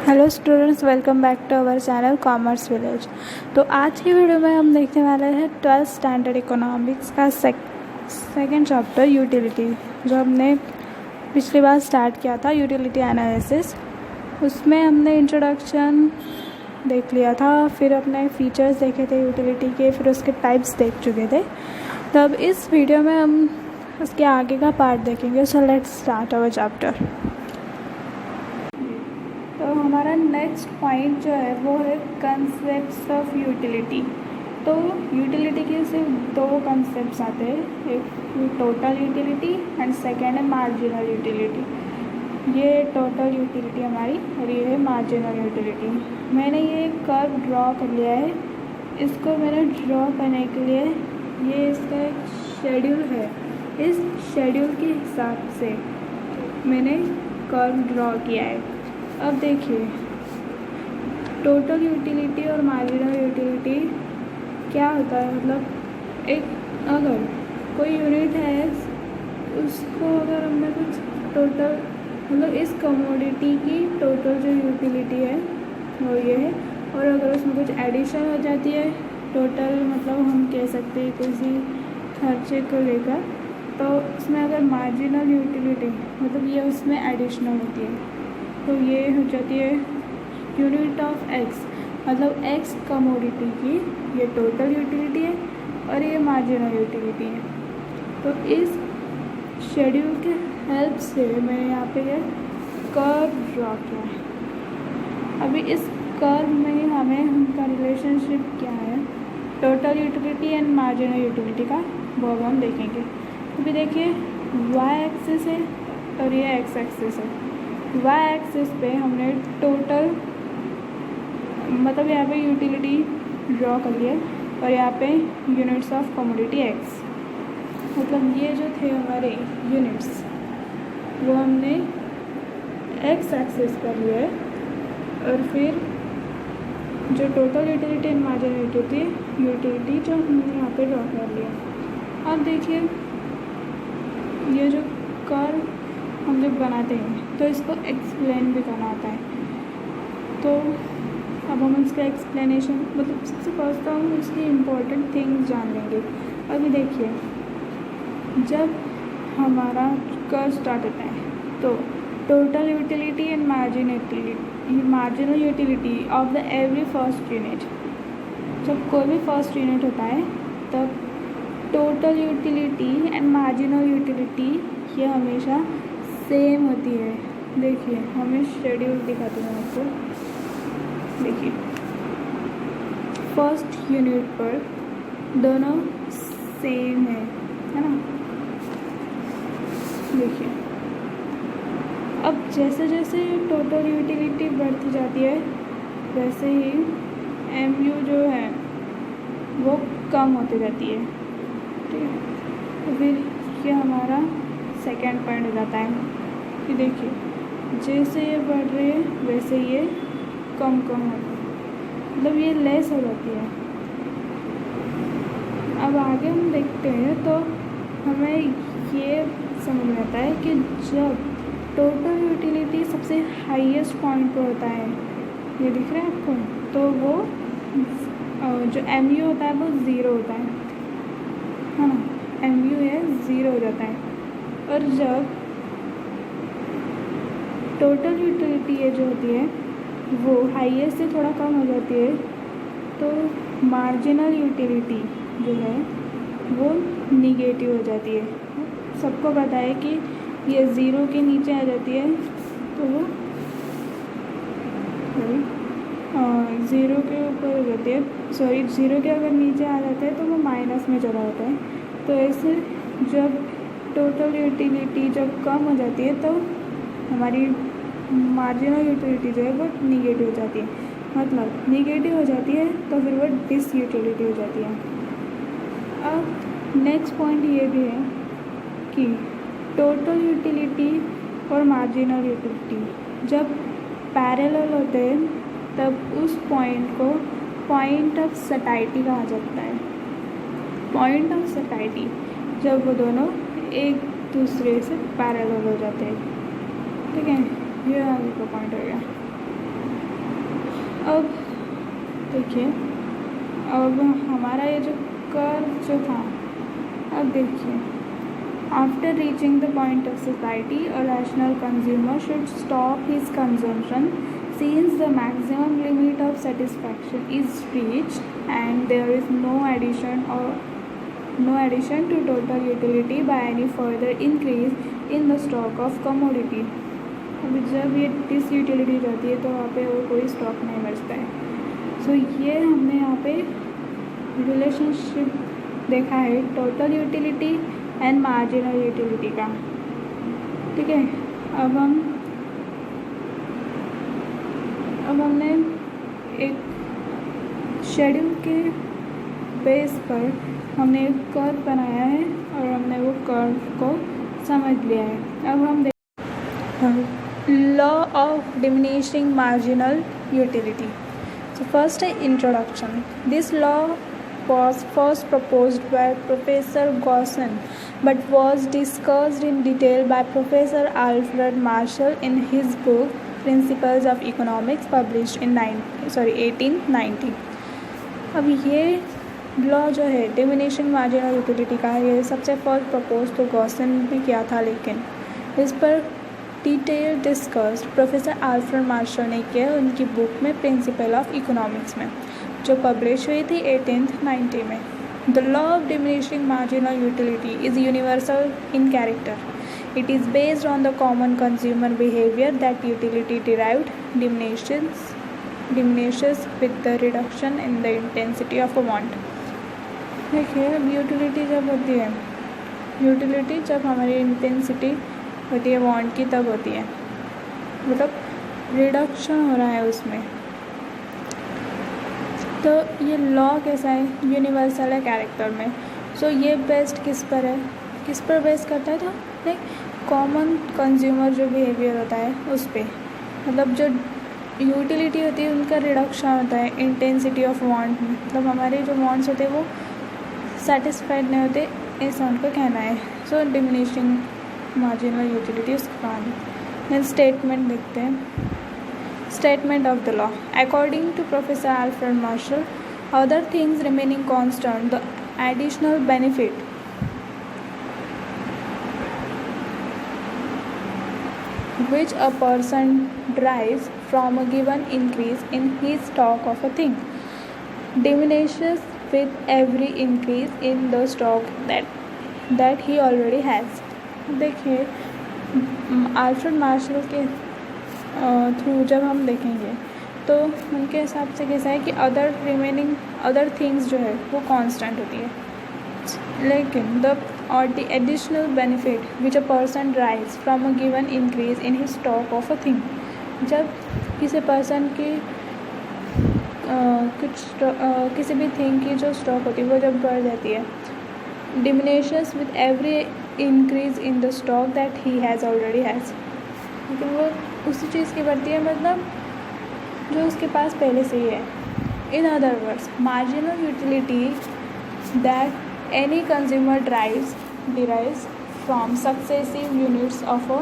Hello students, welcome back to our channel Commerce Village. तो आज की वीडियो में हम देखने वाले हैं 12th स्टैंडर्ड इकोनॉमिक्स का सेकेंड चैप्टर यूटिलिटी, जो हमने पिछली बार स्टार्ट किया था, यूटिलिटी एनालिसिस। उसमें हमने इंट्रोडक्शन देख लिया था, फिर अपने फीचर्स देखे थे यूटिलिटी के, फिर उसके टाइप्स देख चुके थे। तब इस वीडियो में हम उसके आगे का पार्ट देखेंगे। So let's start our chapter. तो हमारा नेक्स्ट पॉइंट जो है वो है कंसेप्ट्स ऑफ यूटिलिटी। तो यूटिलिटी के सिर्फ दो कंसेप्ट्स आते हैं, एक टोटल यूटिलिटी एंड सेकेंड है मार्जिनल यूटिलिटी। ये टोटल यूटिलिटी हमारी और ये है मार्जिनल यूटिलिटी। मैंने ये कर्व ड्रॉ कर लिया है। इसको मैंने ड्रॉ करने के लिए ये इसका एक शेड्यूल है, इस शेड्यूल के हिसाब से मैंने कर्व ड्रॉ किया है। अब देखिए, टोटल यूटिलिटी और मार्जिनल यूटिलिटी क्या होता है। मतलब एक अगर कोई यूनिट है, उसको अगर हमने कुछ टोटल, मतलब इस कमोडिटी की टोटल जो यूटिलिटी है वो ये है, और अगर उसमें कुछ एडिशन हो जाती है टोटल, मतलब हम कह सकते हैं किसी खर्चे को लेकर, तो उसमें अगर मार्जिनल यूटिलिटी मतलब ये उसमें एडिशनल होती है, तो ये हो जाती है यूनिट ऑफ एक्स, मतलब एक्स कमोडिटी की ये टोटल यूटिलिटी है और ये मार्जिनल यूटिलिटी है। तो इस शेड्यूल के हेल्प से मैंने यहाँ पे ये कर्व ड्रॉ किया है। अभी इस कर्व में हमें उनका रिलेशनशिप क्या है, total utility and marginal utility का, वो हम देखेंगे। अभी देखिए, वाई एक्सिस है और ये एक्स एक्सिस है। वाई एक्सिस पे हमने टोटल, मतलब यहाँ पे यूटिलिटी ड्रॉ कर लिया और यहाँ पे यूनिट्स ऑफ कमोडिटी एक्स, मतलब ये जो थे हमारे यूनिट्स वो हमने एक्स एक्सिस कर लिया है, और फिर जो total utility and marginal utility जो हमने यहाँ पे ड्रॉ कर लिया। अब देखिए, ये जो कर्व हम जब बनाते हैं तो इसको एक्सप्लेन भी करना होता है। तो अब हम इसका एक्सप्लेनेशन, मतलब सबसे फर्स्ट तो हम उसकी इम्पोर्टेंट थिंग्स जान लेंगे। अभी देखिए, जब हमारा कर्व स्टार्ट होता है तो total utility and marginal utility of the every first unit, जब कोई भी फर्स्ट यूनिट होता है तब total utility and marginal utility ये हमेशा सेम होती है। देखिए, हमें शेड्यूल दिखाती हूँ आपको। देखिए, फर्स्ट यूनिट पर दोनों सेम है ना। देखिए, अब जैसे जैसे टोटल यूटिलिटी बढ़ती जाती है वैसे ही MU जो है वो कम होती जाती है। ठीक है, तो फिर ये हमारा सेकेंड पॉइंट हो जाता है कि देखिए, जैसे ये बढ़ रही है वैसे ये कम हो रही है, मतलब ये लेस हो जाती है। अब आगे हम देखते हैं तो हमें ये समझ में आता है कि जब टोटल यूटिलिटी सबसे हाईएस्ट पॉइंट पर होता है, ये दिख रहा है आपको, तो वो जो MU होता है वो ज़ीरो होता है ना। MU है ज़ीरो हो जाता है। और जब टोटल यूटिलिटी ये जो होती है वो हाईएस्ट से थोड़ा कम हो जाती है, तो मार्जिनल यूटिलिटी जो है वो निगेटिव हो जाती है। सबको पता है कि ये ज़ीरो के नीचे आ जाती है तो वो ज़ीरो के ऊपर हो जाती है, ज़ीरो के अगर नीचे आ जाता है तो वो माइनस में चला जाता है। तो ऐसे जब टोटल यूटिलिटी जब कम हो जाती है तो हमारी मार्जिनल यूटिलिटी जो है वो निगेटिव हो जाती है, मतलब निगेटिव हो जाती है तो फिर वो डिस यूटिलिटी हो जाती है। अब नेक्स्ट पॉइंट ये भी है कि टोटल यूटिलिटी और मार्जिनल यूटिलिटी जब पैरेलल होते हैं तब उस पॉइंट को पॉइंट ऑफ सटाइटी कहा जाता है। पॉइंट ऑफ सटाइटी जब वो दोनों एक दूसरे से पैरेलल हो जाते हैं। ठीक है, ये आगे का पॉइंट हो गया। अब देखिए, अब हमारा ये जो कर्व जो था, अब देखिए, after reaching the point of society a rational consumer should stop his consumption since the maximum limit of satisfaction is reached and there is no addition to total utility by any further increase in the stock of commodity. अभी जब ये disutility रहती है तो वहाँ पे और कोई स्टॉक नहीं बचता है। सो ये हमने यहाँ पे रिलेशनशिप देखा है total utility and marginal utility का। ठीक है, अब हमने एक शेड्यूल के बेस पर हमने एक कर्व बनाया है और हमने वो कर्व को समझ लिया है। अब हम law of diminishing marginal utility. So first introduction. This law was first proposed by Professor Gaussen but was discussed in detail by Professor Alfred Marshall in his book Principles of Economics published in 1890. अब ये law जो है diminishing marginal utility का, ये सबसे first propose तो Gaussian भी किया था, लेकिन इस पर detail discuss professor Alfred Marshall ने किया उनकी बुक में प्रिंसिपल ऑफ इकोनॉमिक्स में, जो पब्लिश हुई थी 1890 में। The law of diminishing marginal utility is universal in character. It is based on the common consumer behavior that utility derived diminishes with the reduction in the intensity of a want. देखिए, utility जब होती है, utility जब हमारी intensity होती है want की तब होती है, मतलब रिडक्शन हो रहा है उसमें। तो ये लॉ कैसा है, यूनिवर्सल है कैरेक्टर में। सो ये बेस्ड किस पर है, किस पर बेस करता है, तो लाइक कॉमन कंज्यूमर जो बिहेवियर होता है उस पर, मतलब जो यूटिलिटी होती है उनका रिडक्शन होता है इंटेंसिटी ऑफ वांट में, मतलब हमारे जो वांट्स होते हैं वो सेटिस्फाइड नहीं होते, ऐसा उनको कहना है। सो डिमिनिशिंग मार्जिनल यूटिलिटी उसका कहानी। देन स्टेटमेंट देखते हैं। Statement of the law according to professor Alfred Marshall, other things remaining constant, the additional benefit which a person derives from a given increase in his stock of a thing diminishes with every increase in the stock that he already has. देखिए, Alfred martial के through जब हम देखेंगे तो उनके हिसाब से कैसा है कि अदर थिंग्स जो है वो कांस्टेंट होती है, लेकिन the additional benefit which a person derives from a given increase in his stock of a thing, जब किसी पर्सन की किसी भी थिंग की जो स्टॉक होती है वो जब बढ़ जाती है, diminishes with every increase in the stock that he already has, लेकिन वो उसी चीज़ की बढ़ती है, मतलब जो उसके पास पहले से ही है। In other words, marginal utility that any consumer derives from successive units of a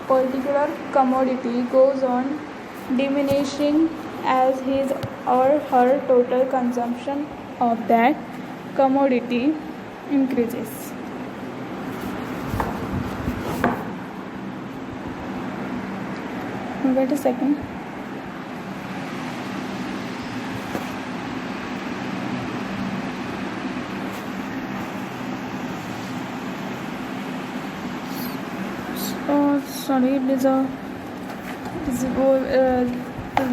particular commodity goes on diminishing as his or her total consumption of that commodity increases. Wait a second. Sorry, वो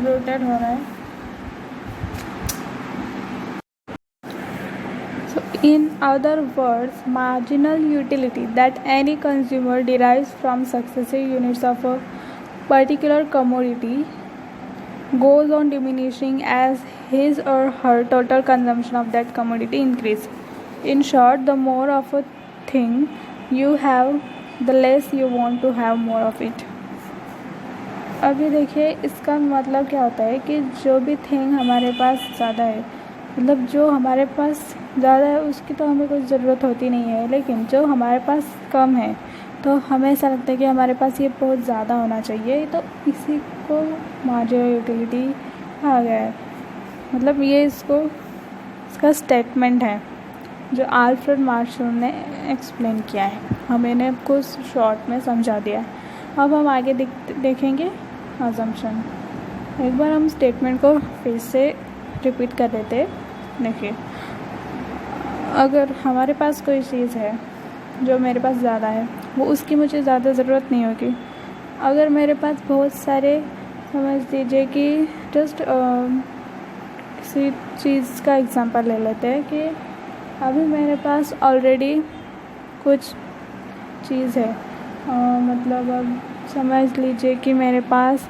rotate हो रहा है। So in other words, marginal utility that any consumer derives from successive units of a particular commodity goes on diminishing as his or her total consumption of that commodity increase. In short, the more of a thing you have, the less you want to have more of it. अभी देखिए, इसका मतलब क्या होता है कि जो भी थिंग हमारे पास ज़्यादा है, मतलब जो हमारे पास ज़्यादा है उसकी तो हमें कुछ ज़रूरत होती नहीं है, लेकिन जो हमारे पास कम है तो हमें ऐसा लगता है कि हमारे पास ये बहुत ज़्यादा होना चाहिए, तो इसी को मार्जिनल यूटिलिटी आ गया है। मतलब ये इसका स्टेटमेंट है जो आल्फ्रेड मार्शल ने एक्सप्लेन किया है। मैंने आपको शॉर्ट में समझा दिया है। अब हम आगे देखेंगे अजम्पशन। एक बार हम स्टेटमेंट को फिर से रिपीट कर देते हैं। देखिए, अगर हमारे पास कोई चीज़ है जो मेरे पास ज़्यादा है, वो उसकी मुझे ज़्यादा ज़रूरत नहीं होगी। अगर मेरे पास बहुत सारे, समझ लीजिए कि जस्ट किसी चीज़ का एग्जांपल ले लेते हैं कि अभी मेरे पास ऑलरेडी कुछ चीज़ है, मतलब अब समझ लीजिए कि मेरे पास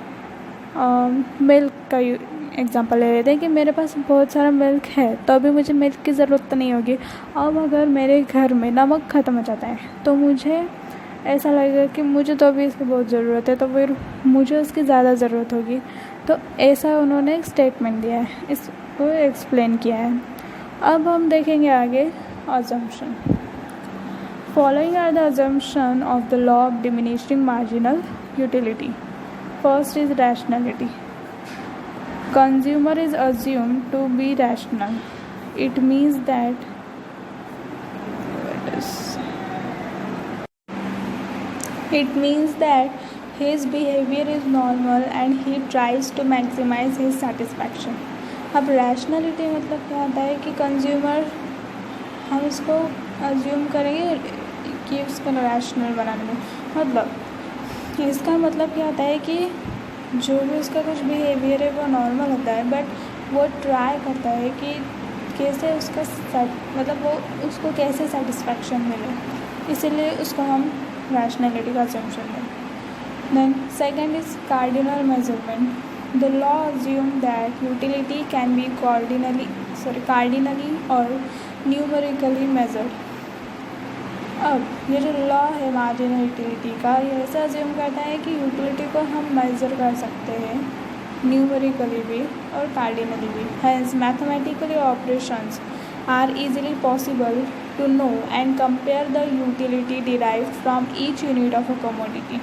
मिल्क का एग्जांपल ले लेते हैं कि मेरे पास बहुत सारा मिल्क है, तो अभी मुझे मिल्क की ज़रूरत नहीं होगी। अब अगर मेरे घर में नमक ख़त्म हो जाता है तो मुझे ऐसा लगेगा कि मुझे तो अभी इसकी बहुत ज़रूरत है, तो फिर मुझे उसकी ज़्यादा ज़रूरत होगी। तो ऐसा उन्होंने एक स्टेटमेंट दिया है, इसको एक्सप्लेन किया है। अब हम देखेंगे आगे assumption. Following are the assumption of the law of diminishing marginal utility. First is rationality. Consumer is assumed to be rational. It means that his behavior is normal and he tries to maximize his satisfaction. अब rationality मतलब क्या होता है कि consumer, हम इसको assume करेंगे कि उसको रैशनल बनाने में, मतलब इसका मतलब क्या होता है कि जो भी उसका कुछ बिहेवियर है वो नॉर्मल होता है, बट वो ट्राई करता है कि कैसे उसका मतलब वो उसको कैसे सेटिस्फैक्शन मिले, इसीलिए उसको हम रैशनलिटी का अजम्पशन दें। Then second is cardinal measurement. The law assumes that utility can be cardinally और numerically measured. अब ये जो लॉ है मार्जिनल यूटिलिटी का, ये ऐसा अज्यूम करता है कि यूटिलिटी को हम मेज़र कर सकते हैं न्यूमेरिकली भी और कार्डिनली भी. Hence mathematical operations are easily possible to know and compare the utility derived from each unit of a commodity.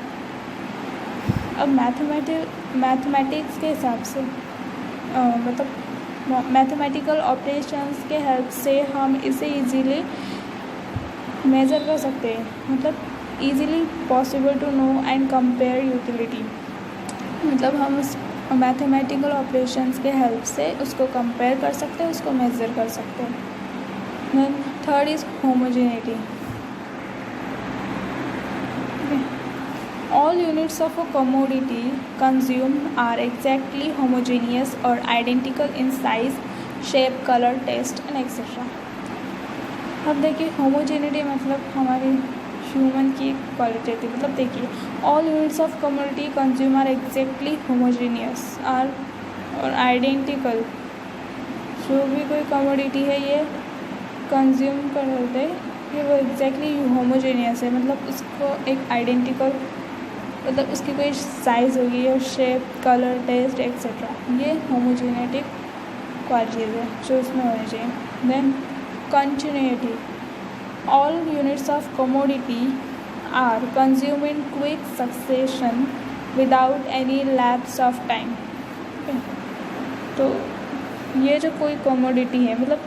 अब मैथमेटिक्स के हिसाब से मतलब मैथमेटिकल ऑपरेशंस के हेल्प से हम इसे इजीली मेज़र कर सकते हैं, मतलब easily possible to know and compare utility, मतलब हम उस मैथमेटिकल ऑपरेशंस के हेल्प से उसको कंपेयर कर सकते हैं, उसको मेज़र कर सकते हैं. Then third is homogeneity. All units of a commodity consumed are exactly homogeneous or identical in size, shape, color, taste and etc. अब देखिए होमोजेनिटी मतलब हमारी ह्यूमन की क्वालिटी थी. मतलब देखिए all units of commodity consumed are exactly homogeneous और identical. जो भी कोई कमोडिटी है ये कंज्यूम कर रहे ये वो एग्जैक्टली होमोजेनियस है, मतलब उसको एक आइडेंटिकल, मतलब उसकी कोई साइज़ होगी और शेप, कलर, टेस्ट एक्सेट्रा, ये होमोजेनेटिक क्वालिटीज़ है जो उसमें होनी चाहिए. Then continuity. All units of commodity are consume in quick succession without any lapse of time. तो ये जो कोई कमोडिटी है मतलब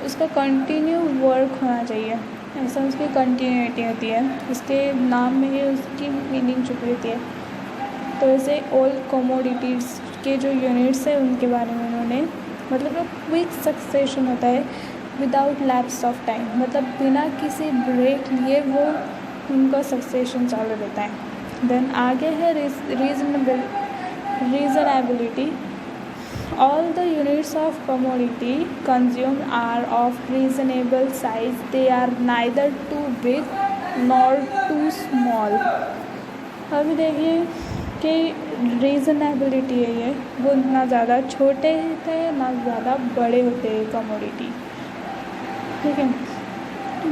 उसका कंटिन्यू वर्क होना चाहिए, ऐसा उसकी कंटिन्यूटी होती है, उसके नाम में ही उसकी मीनिंग छुपी होती है. तो ऐसे ऑल कमोडिटीज़ के जो यूनिट्स हैं उनके बारे में उन्होंने, मतलब क्विक सक्सेशन होता है विदाउट लैप्स ऑफ टाइम, मतलब बिना किसी ब्रेक लिए वो उनका सक्सेशन चालू रहता है. देन आगे है reasonability. All the units of commodity consumed are of reasonable size. They are neither too big nor too small. अभी देखिए कि रीजनेबिलिटी है ये, वो ना ज़्यादा छोटे होते हैं ना ज़्यादा बड़े होते हैं कमोडिटी. ठीक है.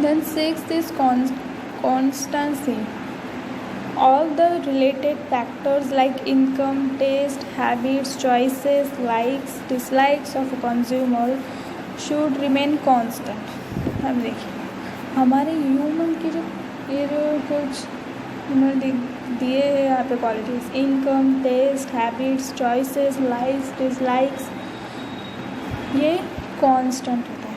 Then sixth is constancy. All the related factors like income, taste, habits, choices, likes, dislikes of a consumer should remain constant. अब देखिए हमारे ह्यूमन की जो ये जो कुछ उन्होंने दिए हैं यहाँ पे qualities, income, taste, habits, choices, likes, dislikes, ये कांस्टेंट होता है,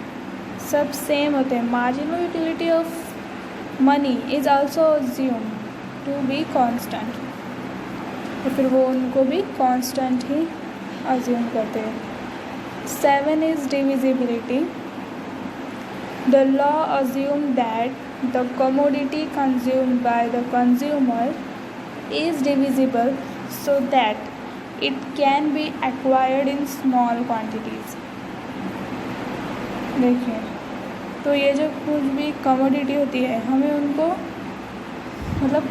सब सेम होते हैं। Marginal utility of money is also assume to be constant, तो फिर वो उनको भी कांस्टेंट ही अज्यूम करते हैं। 7 is divisibility. The law assumes that the commodity consumed by the consumer is divisible so that it can be acquired in small quantities. देखिए, तो ये जो कुछ भी कमोडिटी होती है हमें उनको मतलब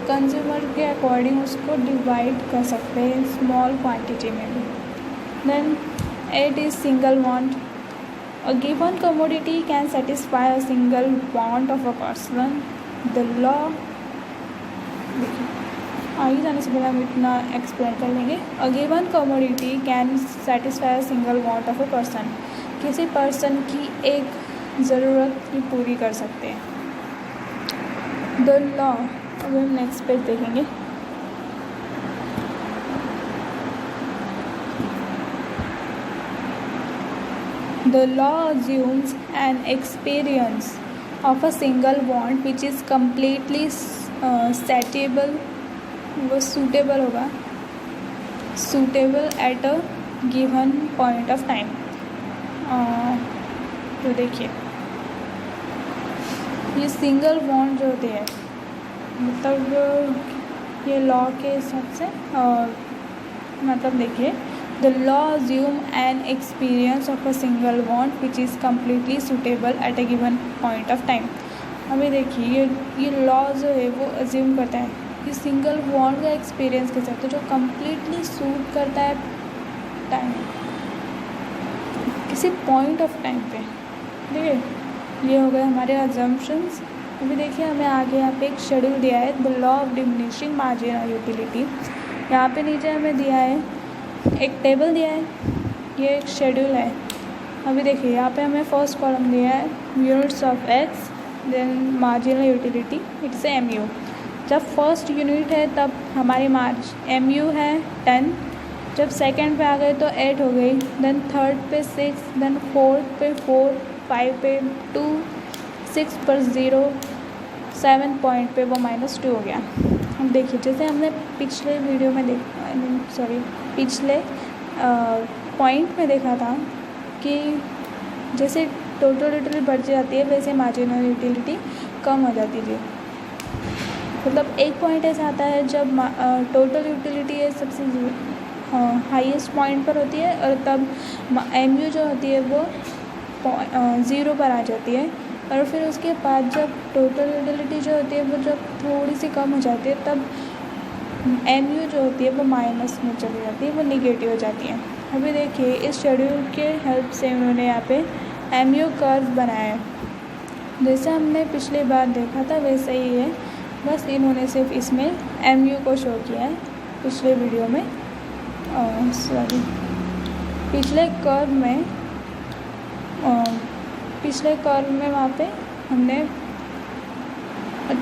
कंज्यूमर के अकॉर्डिंग उसको डिवाइड कर सकते हैं स्मॉल क्वांटिटी में भी। Then 8 is single want. A given commodity can satisfy a single want of a person. The law, देखिए आगे जाने से पहले हम इतना एक्सप्लेन कर लेंगे। A given commodity can satisfy a single want of a person. किसी पर्सन की एक ज़रूरत ही पूरी कर सकते हैं। The law, अब हम नेक्स्ट पेज देखेंगे। The law assumes an experience of a single want which is completely suitable, वो suitable होगा, suitable at a given point of time। तो देखिए ये सिंगल वांट जो होते हैं मतलब ये लॉ के हिसाब से मतलब देखिए The law assumes an experience of a single want which is completely suitable at a given point of time। अभी देखिए ये लॉ जो है वो अज्यूम करता है कि सिंगल वांट का एक्सपीरियंस के साथ तो जो कम्प्लीटली सूट करता है टाइम किसी पॉइंट ऑफ टाइम पे। देखिए ये हो गए हमारे अजम्पशंस। अभी देखिए हमें आगे यहाँ पे एक शेड्यूल दिया है, the law of diminishing marginal utility. यहाँ पे नीचे हमें दिया है एक टेबल दिया है, ये एक शेड्यूल है। अभी देखिए यहाँ पे हमें फर्स्ट कॉलम दिया है units of X, then marginal utility it's MU। जब फर्स्ट यूनिट है तब हमारी MU है 10, जब सेकंड पे आ गए तो 8 हो गई, देन थर्ड पे 6, देन फोर्थ पे 4, 5 पे 2, 6 पर 0, 7 पॉइंट पे वो -2 हो गया। अब देखिए जैसे हमने पिछले वीडियो में पिछले पॉइंट में देखा था कि जैसे टोटल यूटिलिटी बढ़ जाती है वैसे मार्जिनल यूटिलिटी कम हो जाती है। मतलब एक पॉइंट ऐसा आता है जब टोटल यूटिलिटी है सबसे हाईएस्ट पॉइंट पर होती है और तब MU जो होती है वो 0 पर आ जाती है, और फिर उसके बाद जब टोटल यूटिलिटी जो होती है वो जब थोड़ी सी कम हो जाती है तब MU जो होती है वो माइनस में चली जाती है, वो निगेटिव हो जाती है। अभी देखिए इस शेड्यूल के हेल्प से उन्होंने यहाँ पे MU कर्व बनाया है। जैसे हमने पिछली बार देखा था वैसे ही है, बस इन्होंने सिर्फ इसमें MU को शो किया है पिछले वीडियो में। पिछले कर्व में वहाँ पे हमने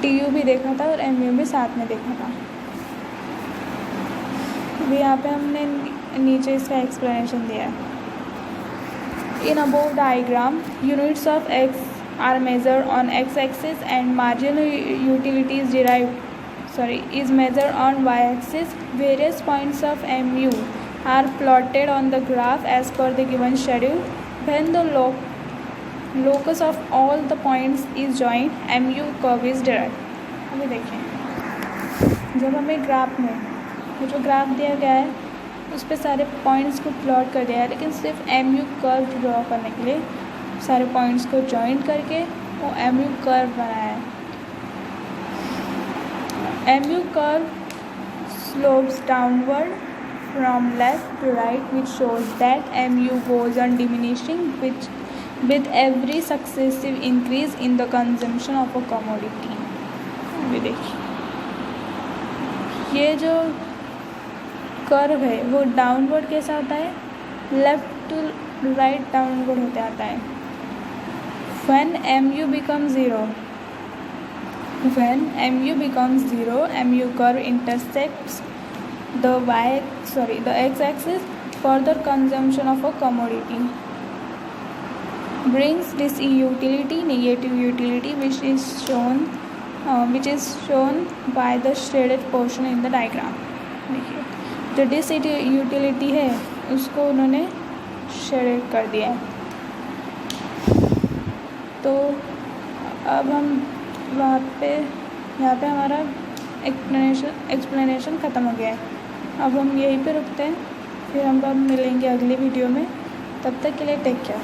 TU भी देखा था और MU भी साथ में देखा था। अभी यहाँ पे हमने नीचे इसका एक्सप्लेनेशन दिया है। In above diagram units of X are measured on x-axis and marginal utility is measured on y-axis. Various points of MU are plotted on the graph as per the given schedule. When the locus of all the points is joined, MU curve is derived। अभी देखिए जब हमें graph में जो graph दिया गया है उस पर सारे पॉइंट्स को प्लॉट कर दिया है, लेकिन सिर्फ MU कर्व ड्रॉ करने के लिए सारे पॉइंट्स को जॉइंट करके वो MU कर्व बनाया है। MU curve slopes downward from left to right, which shows that MU goes on diminishing with every successive increase in the consumption of a commodity। अभी देखिए ये जो कर्व है वो डाउनवर्ड कैसा होता है, लेफ्ट टू राइट डाउनवर्ड होते आता है। When MU becomes 0 when mu becomes 0, mu curve intersects the x-axis. Further consumption of a commodity brings this utility, negative utility, which is shown by the shaded portion in the diagram. देखिए जो dish utility है उसको उन्होंने shaded कर दिया है। तो अब हम यहाँ पे हमारा एक्सप्लेनेशन ख़त्म हो गया है। अब हम यहीं पे रुकते हैं, फिर हम मिलेंगे अगली वीडियो में। तब तक के लिए टेक केयर।